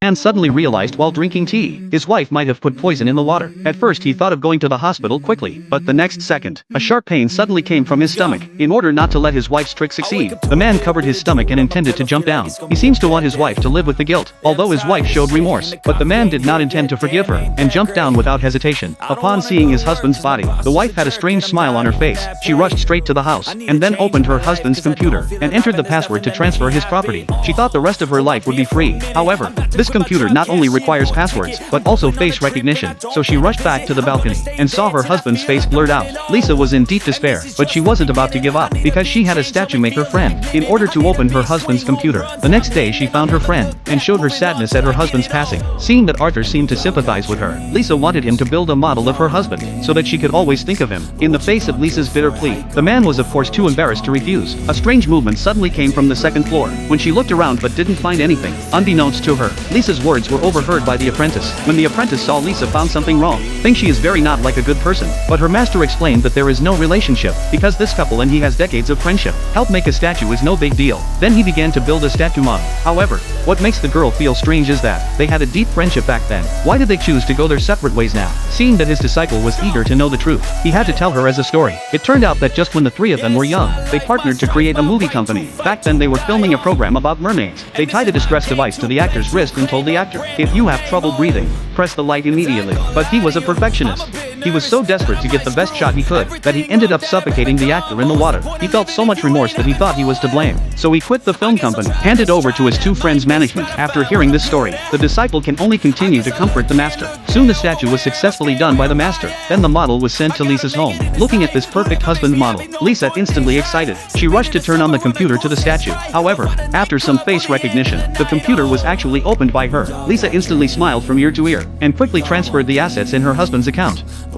And suddenly realized while drinking tea, his wife might have put poison in the water. At first he thought of going to the hospital quickly, but the next second, a sharp pain suddenly came from his stomach. In order not to let his wife's trick succeed, the man covered his stomach and intended to jump down. He seems to want his wife to live with the guilt, although his wife showed remorse. But the man did not intend to forgive her, and jumped down without hesitation. Upon seeing his husband's body, the wife had a strange smile on her face. She rushed straight to the house, and then opened her husband's computer, and entered the password to transfer his property. She thought the rest of her life would be free. However, this computer not only requires passwords, but also face recognition, so she rushed back to the balcony, and saw her husband's face blurred out. Lisa was in deep despair, but she wasn't about to give up, because she had a statue maker friend, in order to open her husband's computer. The next day she found her friend, and showed her sadness at her husband's passing. Seeing that Arthur seemed to sympathize with her, Lisa wanted him to build a model of her husband, so that she could always think of him. In the face of Lisa's bitter plea, the man was of course too embarrassed to refuse. A strange movement suddenly came from the second floor, when she looked around but didn't find anything. Unbeknownst to her, Lisa's words were overheard by the apprentice. When the apprentice saw Lisa found something wrong, thinks she is very not like a good person, but her master explained that there is no relationship, because this couple and he has decades of friendship. Help make a statue is no big deal. Then he began to build a statue model. However, what makes the girl feel strange is that they had a deep friendship back then. Why did they choose to go their separate ways now? Seeing that his disciple was eager to know the truth, he had to tell her as a story. It turned out that just when the three of them were young, they partnered to create a movie company. Back then they were filming a program about mermaids. They tied a distress device to the actor's wrist and told the actor, "If you have trouble breathing, press the light immediately." But he was a perfectionist. He was so desperate to get the best shot he could, that he ended up suffocating the actor in the water. He felt so much remorse that he thought he was to blame. So he quit the film company, handed over to his two friends' management. After hearing this story, the disciple can only continue to comfort the master. Soon the statue was successfully done by the master. Then the model was sent to Lisa's home. Looking at this perfect husband model, Lisa instantly excited. She rushed to turn on the computer to the statue. However, after some face recognition, the computer was actually opened by her. Lisa instantly smiled from ear to ear, and quickly transferred the assets in her husband's account.